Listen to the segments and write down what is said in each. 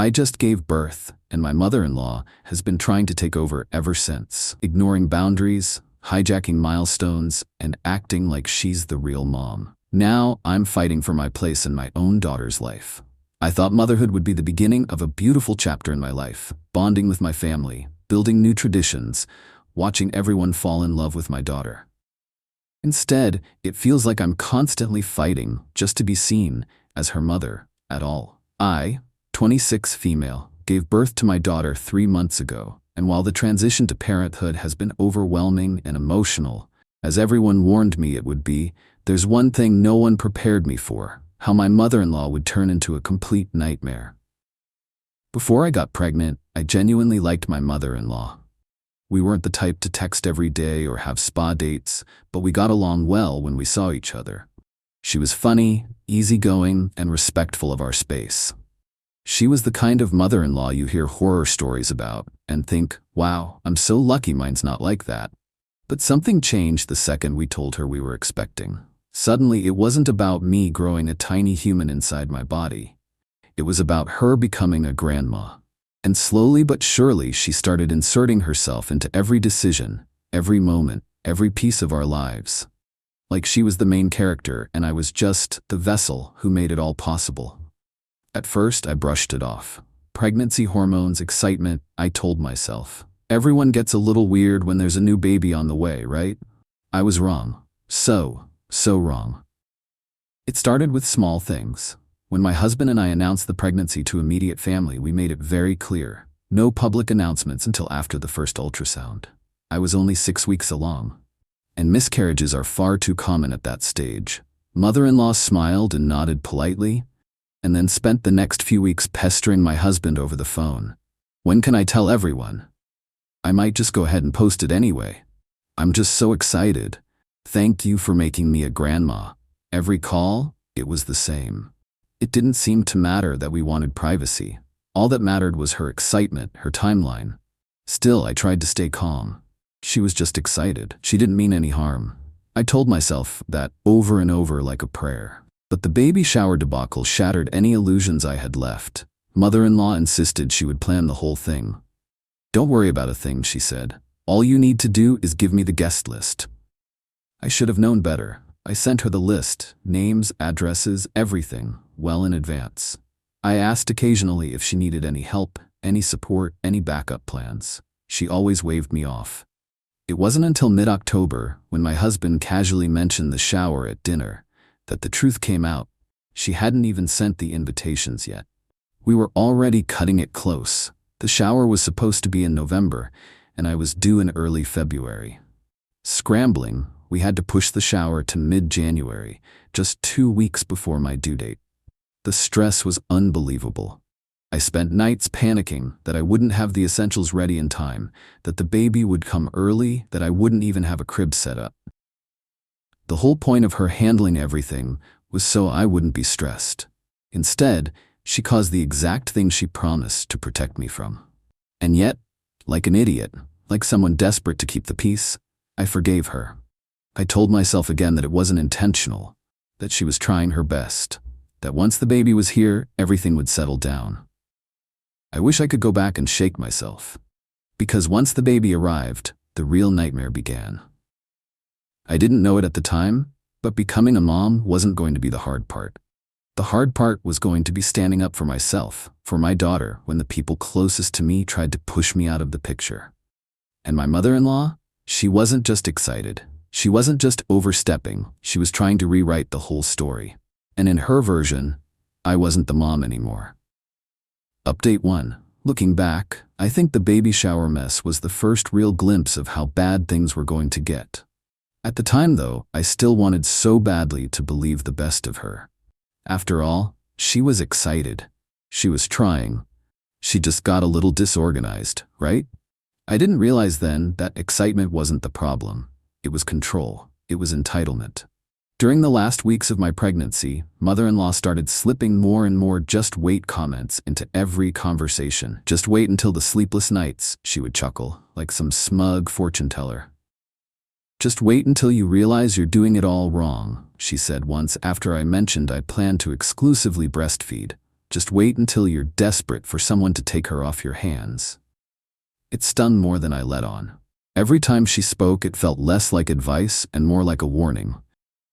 I just gave birth, and my mother-in-law has been trying to take over ever since, ignoring boundaries, hijacking milestones, and acting like she's the real mom. Now I'm fighting for my place in my own daughter's life. I thought motherhood would be the beginning of a beautiful chapter in my life, bonding with my family, building new traditions, watching everyone fall in love with my daughter. Instead, it feels like I'm constantly fighting just to be seen as her mother at all. I, 26 female, gave birth to my daughter 3 months ago, and while the transition to parenthood has been overwhelming and emotional, as everyone warned me it would be, there's one thing no one prepared me for: how my mother-in-law would turn into a complete nightmare. Before I got pregnant, I genuinely liked my mother-in-law. We weren't the type to text every day or have spa dates, but we got along well when we saw each other. She was funny, easygoing, and respectful of our space. She was the kind of mother-in-law you hear horror stories about and think, wow, I'm so lucky mine's not like that. But something changed the second we told her we were expecting. Suddenly, it wasn't about me growing a tiny human inside my body. It was about her becoming a grandma. And slowly but surely, she started inserting herself into every decision, every moment, every piece of our lives. Like she was the main character and I was just the vessel who made it all possible. At first, I brushed it off. Pregnancy hormones, excitement, I told myself. Everyone gets a little weird when there's a new baby on the way, right? I was wrong. So wrong. It started with small things. When my husband and I announced the pregnancy to immediate family, we made it very clear. No public announcements until after the first ultrasound. I was only 6 weeks along. And miscarriages are far too common at that stage. Mother-in-law smiled and nodded politely, and then spent the next few weeks pestering my husband over the phone. When can I tell everyone? I might just go ahead and post it anyway. I'm just so excited. Thank you for making me a grandma. Every call, it was the same. It didn't seem to matter that we wanted privacy. All that mattered was her excitement, her timeline. Still, I tried to stay calm. She was just excited. She didn't mean any harm. I told myself that over and over like a prayer. But the baby shower debacle shattered any illusions I had left. Mother-in-law insisted she would plan the whole thing. Don't worry about a thing, she said. All you need to do is give me the guest list. I should have known better. I sent her the list, names, addresses, everything, well in advance. I asked occasionally if she needed any help, any support, any backup plans. She always waved me off. It wasn't until mid-October, when my husband casually mentioned the shower at dinner, that the truth came out. She hadn't even sent the invitations yet. We were already cutting it close. The shower was supposed to be in November, and I was due in early February. Scrambling, we had to push the shower to mid-January, just 2 weeks before my due date. The stress was unbelievable. I spent nights panicking that I wouldn't have the essentials ready in time, that the baby would come early, that I wouldn't even have a crib set up. The whole point of her handling everything was so I wouldn't be stressed. Instead, she caused the exact thing she promised to protect me from. And yet, like an idiot, like someone desperate to keep the peace, I forgave her. I told myself again that it wasn't intentional, that she was trying her best, that once the baby was here, everything would settle down. I wish I could go back and shake myself. Because once the baby arrived, the real nightmare began. I didn't know it at the time, but becoming a mom wasn't going to be the hard part. The hard part was going to be standing up for myself, for my daughter, when the people closest to me tried to push me out of the picture. And my mother-in-law? She wasn't just excited. She wasn't just overstepping. She was trying to rewrite the whole story. And in her version, I wasn't the mom anymore. Update 1. Looking back, I think the baby shower mess was the first real glimpse of how bad things were going to get. At the time, though, I still wanted so badly to believe the best of her. After all, she was excited. She was trying. She just got a little disorganized, right? I didn't realize then that excitement wasn't the problem. It was control. It was entitlement. During the last weeks of my pregnancy, mother-in-law started slipping more and more "just wait" comments into every conversation. Just wait until the sleepless nights, she would chuckle, like some smug fortune teller. Just wait until you realize you're doing it all wrong, she said once after I mentioned I planned to exclusively breastfeed. Just wait until you're desperate for someone to take her off your hands. It stung more than I let on. Every time she spoke, it felt less like advice and more like a warning.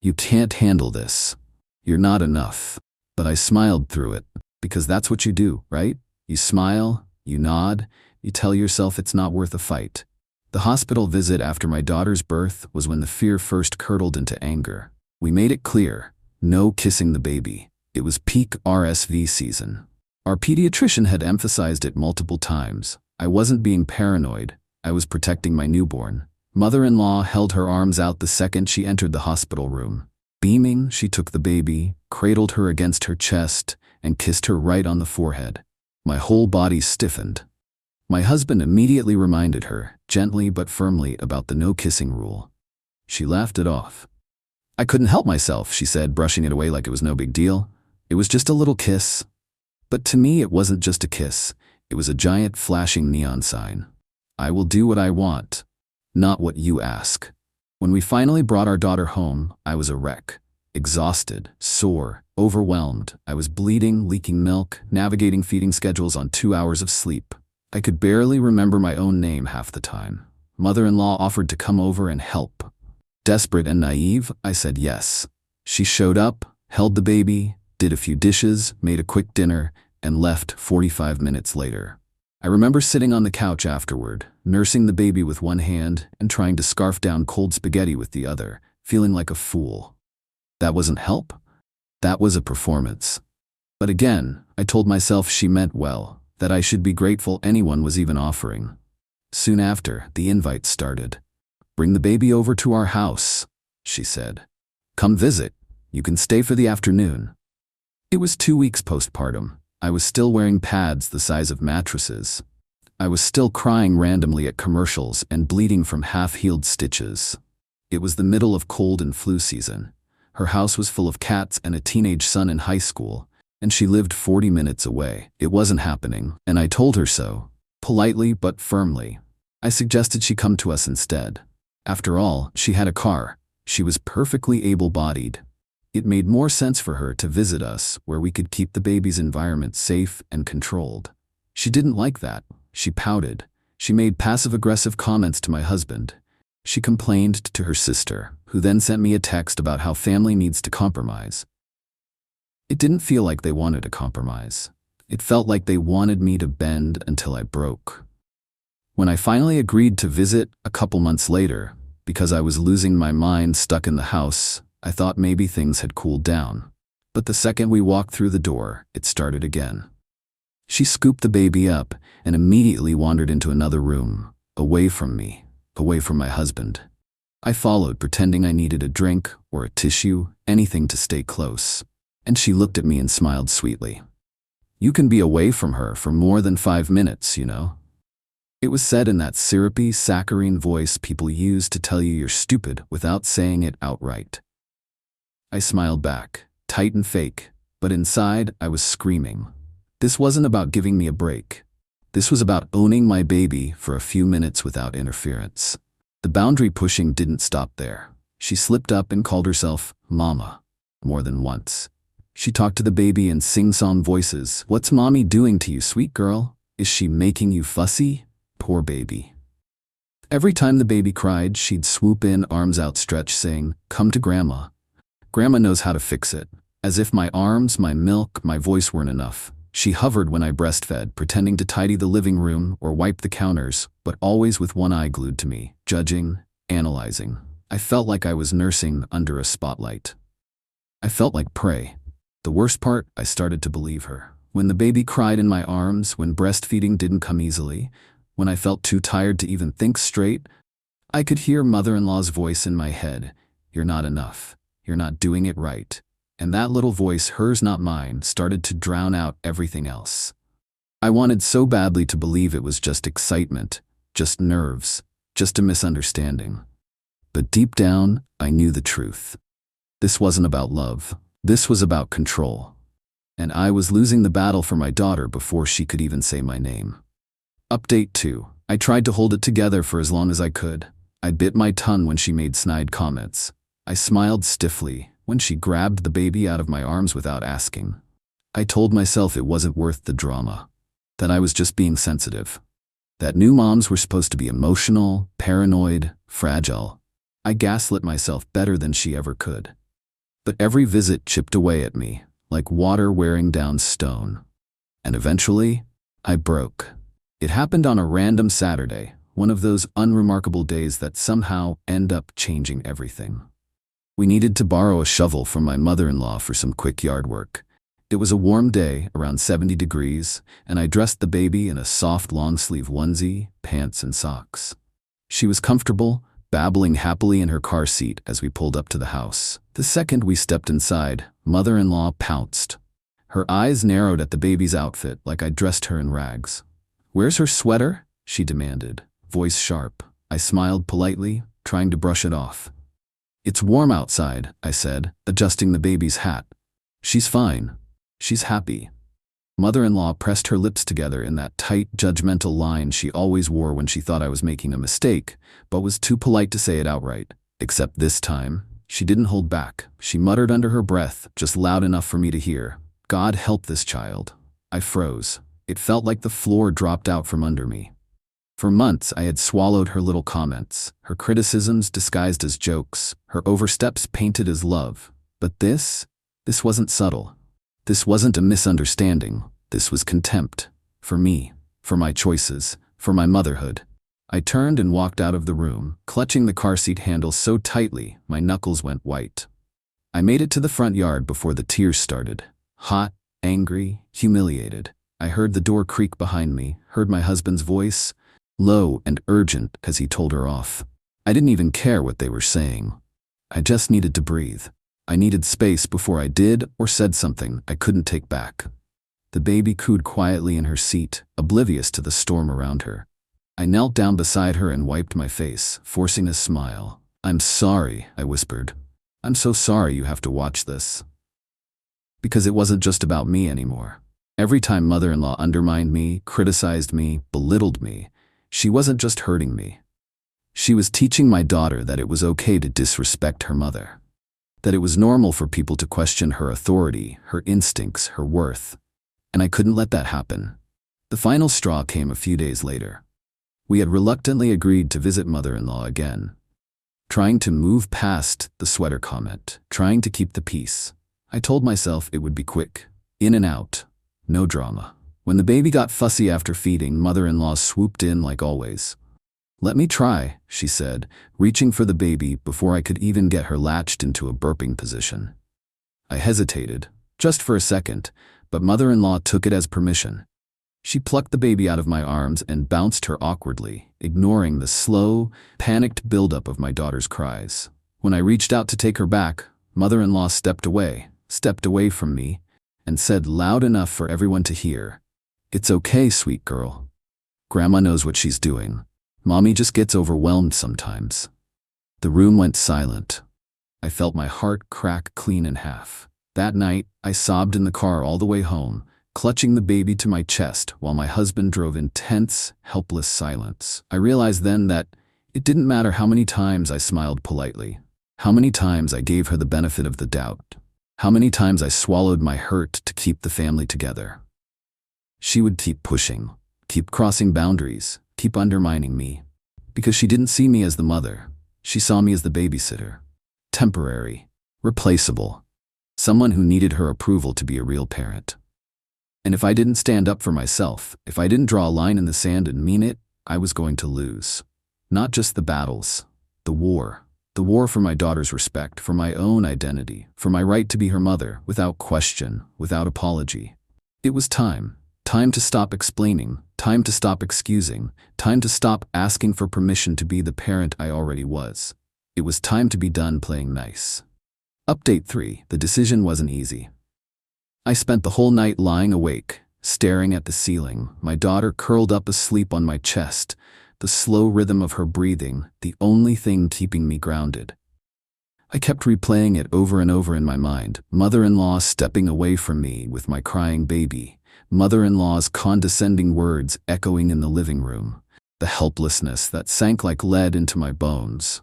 You can't handle this. You're not enough. But I smiled through it, because that's what you do, right? You smile, you nod, you tell yourself it's not worth a fight. The hospital visit after my daughter's birth was when the fear first curdled into anger. We made it clear, no kissing the baby. It was peak RSV season. Our pediatrician had emphasized it multiple times. I wasn't being paranoid. I was protecting my newborn. Mother-in-law held her arms out the second she entered the hospital room. Beaming, she took the baby, cradled her against her chest, and kissed her right on the forehead. My whole body stiffened. My husband immediately reminded her, gently but firmly, about the no-kissing rule. She laughed it off. I couldn't help myself, she said, brushing it away like it was no big deal. It was just a little kiss. But to me, it wasn't just a kiss. It was a giant flashing neon sign. I will do what I want, not what you ask. When we finally brought our daughter home, I was a wreck. Exhausted, sore, overwhelmed. I was bleeding, leaking milk, navigating feeding schedules on 2 hours of sleep. I could barely remember my own name half the time. Mother-in-law offered to come over and help. Desperate and naive, I said yes. She showed up, held the baby, did a few dishes, made a quick dinner, and left 45 minutes later. I remember sitting on the couch afterward, nursing the baby with one hand and trying to scarf down cold spaghetti with the other, feeling like a fool. That wasn't help. That was a performance. But again, I told myself she meant well, that I should be grateful anyone was even offering. Soon after, the invite started. Bring the baby over to our house, she said. Come visit. You can stay for the afternoon. It was 2 weeks postpartum. I was still wearing pads the size of mattresses. I was still crying randomly at commercials and bleeding from half-healed stitches. It was the middle of cold and flu season. Her house was full of cats and a teenage son in high school, and she lived 40 minutes away. It wasn't happening, and I told her so, politely but firmly. I suggested she come to us instead. After all, she had a car. She was perfectly able-bodied. It made more sense for her to visit us where we could keep the baby's environment safe and controlled. She didn't like that. She pouted. She made passive-aggressive comments to my husband. She complained to her sister, who then sent me a text about how family needs to compromise. It didn't feel like they wanted a compromise. It felt like they wanted me to bend until I broke. When I finally agreed to visit a couple months later, because I was losing my mind stuck in the house, I thought maybe things had cooled down. But the second we walked through the door, it started again. She scooped the baby up and immediately wandered into another room, away from me, away from my husband. I followed, pretending I needed a drink or a tissue, anything to stay close. And she looked at me and smiled sweetly. You can be away from her for more than 5 minutes, you know. It was said in that syrupy, saccharine voice people use to tell you you're stupid without saying it outright. I smiled back, tight and fake, but inside I was screaming. This wasn't about giving me a break. This was about owning my baby for a few minutes without interference. The boundary pushing didn't stop there. She slipped up and called herself Mama, more than once. She talked to the baby in sing-song voices. What's Mommy doing to you, sweet girl? Is she making you fussy? Poor baby. Every time the baby cried, she'd swoop in, arms outstretched, saying, Come to Grandma. Grandma knows how to fix it. As if my arms, my milk, my voice weren't enough. She hovered when I breastfed, pretending to tidy the living room or wipe the counters, but always with one eye glued to me, judging, analyzing. I felt like I was nursing under a spotlight. I felt like prey. The worst part, I started to believe her. When the baby cried in my arms, when breastfeeding didn't come easily, when I felt too tired to even think straight, I could hear mother-in-law's voice in my head. You're not enough. You're not doing it right. And that little voice, hers not mine, started to drown out everything else. I wanted so badly to believe it was just excitement, just nerves, just a misunderstanding. But deep down, I knew the truth. This wasn't about love. This was about control. And I was losing the battle for my daughter before she could even say my name. Update 2. I tried to hold it together for as long as I could. I bit my tongue when she made snide comments. I smiled stiffly when she grabbed the baby out of my arms without asking. I told myself it wasn't worth the drama, that I was just being sensitive, that new moms were supposed to be emotional, paranoid, fragile. I gaslit myself better than she ever could. But every visit chipped away at me, like water wearing down stone. And eventually, I broke. It happened on a random Saturday, one of those unremarkable days that somehow end up changing everything. We needed to borrow a shovel from my mother-in-law for some quick yard work. It was a warm day, around 70 degrees, and I dressed the baby in a soft long-sleeve onesie, pants, and socks. She was comfortable, babbling happily in her car seat as we pulled up to the house. The second we stepped inside, mother-in-law pounced. Her eyes narrowed at the baby's outfit like I'd dressed her in rags. "Where's her sweater?" she demanded, voice sharp. I smiled politely, trying to brush it off. "It's warm outside," I said, adjusting the baby's hat. "She's fine. She's happy." Mother-in-law pressed her lips together in that tight, judgmental line she always wore when she thought I was making a mistake, but was too polite to say it outright. Except this time, she didn't hold back. She muttered under her breath, just loud enough for me to hear, "God help this child." I froze. It felt like the floor dropped out from under me. For months, I had swallowed her little comments, her criticisms disguised as jokes, her oversteps painted as love. But this wasn't subtle. This wasn't a misunderstanding. This was contempt. For me, for my choices, for my motherhood. I turned and walked out of the room, clutching the car seat handle so tightly my knuckles went white. I made it to the front yard before the tears started. Hot, angry, humiliated. I heard the door creak behind me, heard my husband's voice, low and urgent as he told her off. I didn't even care what they were saying. I just needed to breathe. I needed space before I did or said something I couldn't take back. The baby cooed quietly in her seat, oblivious to the storm around her. I knelt down beside her and wiped my face, forcing a smile. "I'm sorry," I whispered. "I'm so sorry you have to watch this." Because it wasn't just about me anymore. Every time mother-in-law undermined me, criticized me, belittled me, she wasn't just hurting me. She was teaching my daughter that it was okay to disrespect her mother. That it was normal for people to question her authority, her instincts, her worth. And I couldn't let that happen. The final straw came a few days later. We had reluctantly agreed to visit mother-in-law again. Trying to move past the sweater comment, trying to keep the peace. I told myself it would be quick, in and out, no drama. When the baby got fussy after feeding, mother-in-law swooped in like always. "Let me try," she said, reaching for the baby before I could even get her latched into a burping position. I hesitated, just for a second, but mother-in-law took it as permission. She plucked the baby out of my arms and bounced her awkwardly, ignoring the slow, panicked buildup of my daughter's cries. When I reached out to take her back, mother-in-law stepped away from me, and said loud enough for everyone to hear, "It's okay, sweet girl. Grandma knows what she's doing. Mommy just gets overwhelmed sometimes." The room went silent. I felt my heart crack clean in half. That night, I sobbed in the car all the way home, clutching the baby to my chest while my husband drove in tense, helpless silence. I realized then that it didn't matter how many times I smiled politely, how many times I gave her the benefit of the doubt, how many times I swallowed my hurt to keep the family together. She would keep pushing, keep crossing boundaries, keep undermining me. Because she didn't see me as the mother. She saw me as the babysitter. Temporary. Replaceable. Someone who needed her approval to be a real parent. And if I didn't stand up for myself, if I didn't draw a line in the sand and mean it, I was going to lose. Not just the battles. The war. The war for my daughter's respect, for my own identity, for my right to be her mother, without question, without apology. It was time. Time to stop explaining, time to stop excusing, time to stop asking for permission to be the parent I already was. It was time to be done playing nice. Update 3. The decision wasn't easy. I spent the whole night lying awake, staring at the ceiling, my daughter curled up asleep on my chest, the slow rhythm of her breathing, the only thing keeping me grounded. I kept replaying it over and over in my mind, mother-in-law stepping away from me with my crying baby. Mother-in-law's condescending words echoing in the living room, the helplessness that sank like lead into my bones.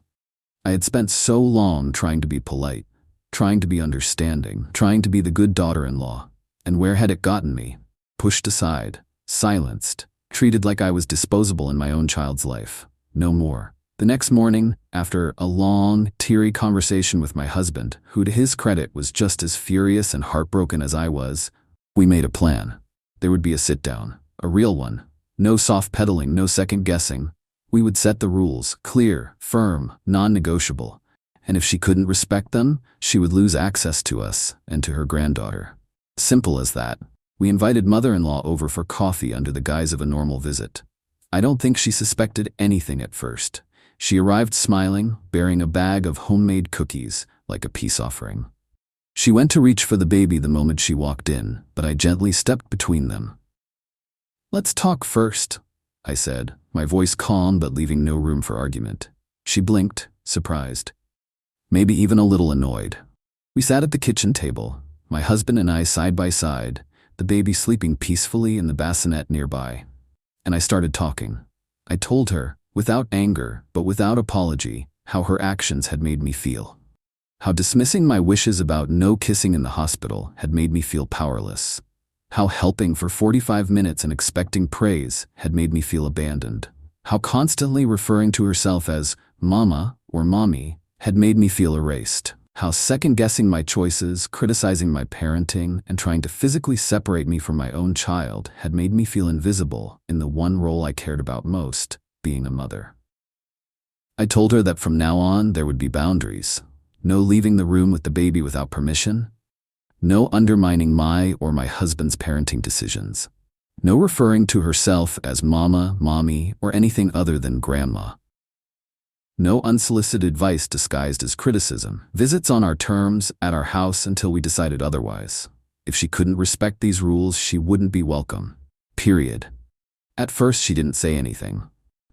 I had spent so long trying to be polite, trying to be understanding, trying to be the good daughter-in-law. And where had it gotten me? Pushed aside, silenced, treated like I was disposable in my own child's life. No more. The next morning, after a long, teary conversation with my husband, who to his credit was just as furious and heartbroken as I was, we made a plan. There would be a sit-down, a real one. No soft pedaling, no second guessing. We would set the rules, clear, firm, non-negotiable. And if she couldn't respect them, she would lose access to us and to her granddaughter. Simple as that. We invited mother-in-law over for coffee under the guise of a normal visit. I don't think she suspected anything at first. She arrived smiling, bearing a bag of homemade cookies, like a peace offering. She went to reach for the baby the moment she walked in, but I gently stepped between them. "Let's talk first," I said, my voice calm but leaving no room for argument. She blinked, surprised, maybe even a little annoyed. We sat at the kitchen table, my husband and I side by side, the baby sleeping peacefully in the bassinet nearby. And I started talking. I told her, without anger, but without apology, how her actions had made me feel. How dismissing my wishes about no kissing in the hospital had made me feel powerless. How helping for 45 minutes and expecting praise had made me feel abandoned. How constantly referring to herself as mama or mommy had made me feel erased. How second-guessing my choices, criticizing my parenting, and trying to physically separate me from my own child had made me feel invisible in the one role I cared about most, being a mother. I told her that from now on there would be boundaries. No leaving the room with the baby without permission. No undermining my or my husband's parenting decisions. No referring to herself as mama, mommy, or anything other than grandma. No unsolicited advice disguised as criticism. Visits on our terms at our house until we decided otherwise. If she couldn't respect these rules, she wouldn't be welcome. Period. At first, she didn't say anything.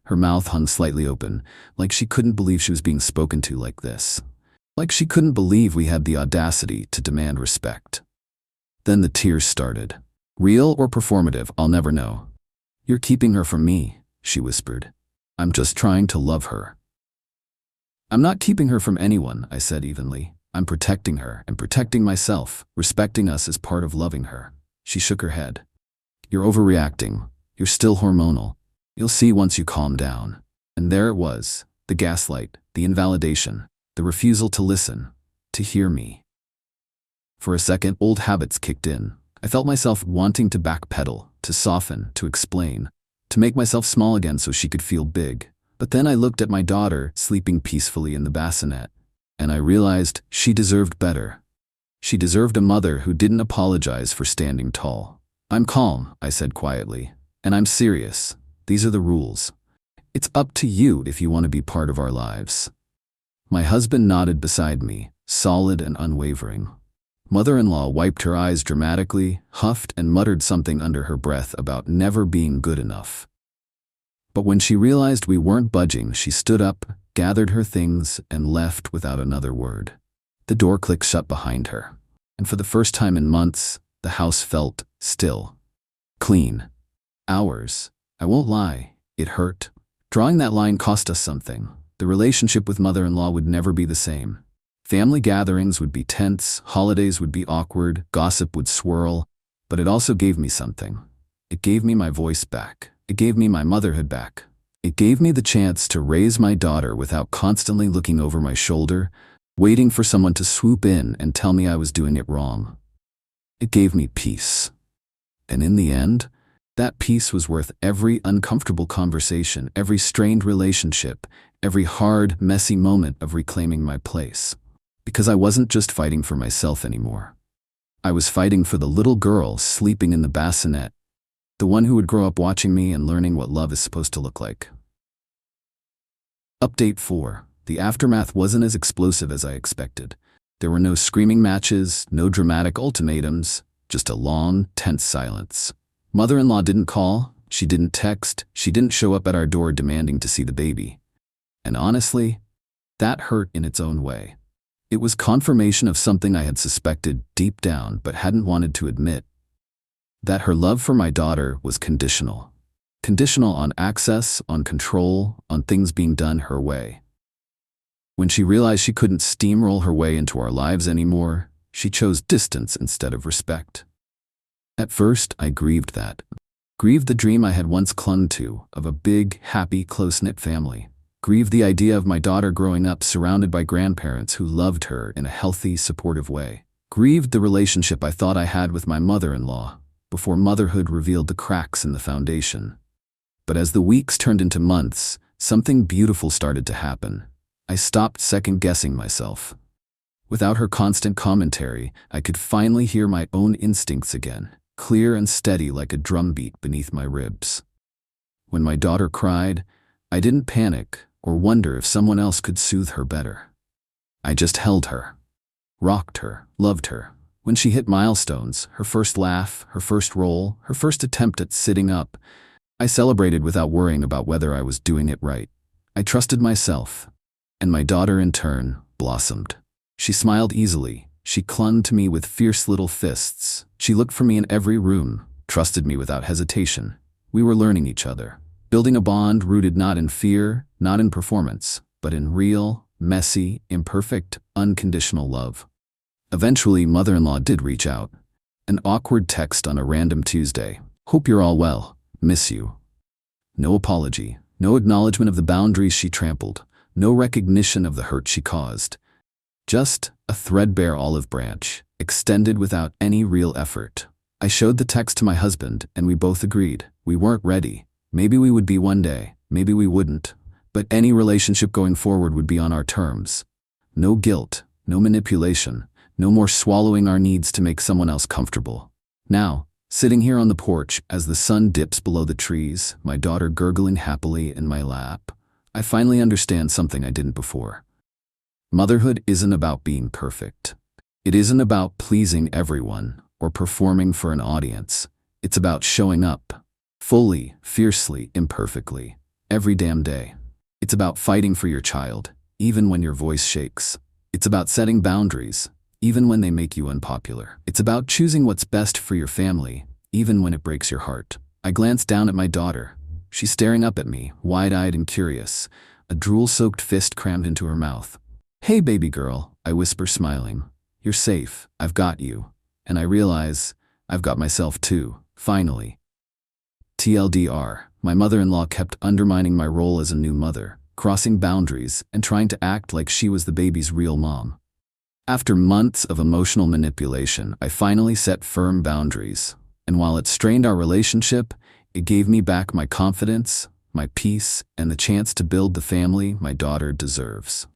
Her mouth hung slightly open, like she couldn't believe she was being spoken to like this. Like she couldn't believe we had the audacity to demand respect. Then the tears started. "Real or performative, I'll never know. You're keeping her from me," she whispered. "I'm just trying to love her." "I'm not keeping her from anyone," I said evenly. "I'm protecting her and protecting myself, respecting us as part of loving her." She shook her head. "You're overreacting. You're still hormonal. You'll see once you calm down." And there it was, the gaslight, the invalidation, the refusal to listen, to hear me. For a second, old habits kicked in. I felt myself wanting to backpedal, to soften, to explain, to make myself small again so she could feel big. But then I looked at my daughter sleeping peacefully in the bassinet, and I realized she deserved better. She deserved a mother who didn't apologize for standing tall. "I'm calm," I said quietly, "and I'm serious. These are the rules. It's up to you if you want to be part of our lives." My husband nodded beside me, solid and unwavering. Mother-in-law wiped her eyes dramatically, huffed and muttered something under her breath about never being good enough. But when she realized we weren't budging, she stood up, gathered her things, and left without another word. The door clicked shut behind her, and for the first time in months, the house felt still. Clean. Ours. I won't lie, it hurt. Drawing that line cost us something. The relationship with mother-in-law would never be the same. Family gatherings would be tense, holidays would be awkward, gossip would swirl, but it also gave me something. It gave me my voice back. It gave me my motherhood back. It gave me the chance to raise my daughter without constantly looking over my shoulder, waiting for someone to swoop in and tell me I was doing it wrong. It gave me peace. And in the end, that peace was worth every uncomfortable conversation, every strained relationship, every hard, messy moment of reclaiming my place. Because I wasn't just fighting for myself anymore. I was fighting for the little girl sleeping in the bassinet, the one who would grow up watching me and learning what love is supposed to look like. Update 4. The aftermath wasn't as explosive as I expected. There were no screaming matches, no dramatic ultimatums, just a long, tense silence. Mother-in-law didn't call, she didn't text, she didn't show up at our door demanding to see the baby. And honestly, that hurt in its own way. It was confirmation of something I had suspected deep down but hadn't wanted to admit. That her love for my daughter was conditional. Conditional on access, on control, on things being done her way. When she realized she couldn't steamroll her way into our lives anymore, she chose distance instead of respect. At first, I grieved that. Grieved the dream I had once clung to of a big, happy, close-knit family. Grieved the idea of my daughter growing up surrounded by grandparents who loved her in a healthy, supportive way. Grieved the relationship I thought I had with my mother-in-law before motherhood revealed the cracks in the foundation. But as the weeks turned into months, something beautiful started to happen. I stopped second-guessing myself. Without her constant commentary, I could finally hear my own instincts again, clear and steady like a drumbeat beneath my ribs. When my daughter cried, I didn't panic or wonder if someone else could soothe her better. I just held her, rocked her, loved her. When she hit milestones, her first laugh, her first roll, her first attempt at sitting up, I celebrated without worrying about whether I was doing it right. I trusted myself, and my daughter in turn blossomed. She smiled easily. She clung to me with fierce little fists. She looked for me in every room, trusted me without hesitation. We were learning each other, building a bond rooted not in fear, not in performance, but in real, messy, imperfect, unconditional love. Eventually, mother-in-law did reach out. An awkward text on a random Tuesday. "Hope you're all well. Miss you." No apology, no acknowledgement of the boundaries she trampled, no recognition of the hurt she caused. Just a threadbare olive branch, extended without any real effort. I showed the text to my husband, and we both agreed. We weren't ready. Maybe we would be one day, maybe we wouldn't. But any relationship going forward would be on our terms. No guilt, no manipulation, no more swallowing our needs to make someone else comfortable. Now, sitting here on the porch as the sun dips below the trees, my daughter gurgling happily in my lap, I finally understand something I didn't before. Motherhood isn't about being perfect. It isn't about pleasing everyone or performing for an audience. It's about showing up, fully, fiercely, imperfectly, every damn day. It's about fighting for your child, even when your voice shakes. It's about setting boundaries, even when they make you unpopular. It's about choosing what's best for your family, even when it breaks your heart. I glanced down at my daughter. She's staring up at me, wide-eyed and curious, a drool-soaked fist crammed into her mouth. "Hey, baby girl," I whisper, smiling. "You're safe. I've got you." And I realize I've got myself too, finally. TLDR, my mother-in-law kept undermining my role as a new mother, crossing boundaries and trying to act like she was the baby's real mom. After months of emotional manipulation, I finally set firm boundaries. And while it strained our relationship, it gave me back my confidence, my peace, and the chance to build the family my daughter deserves.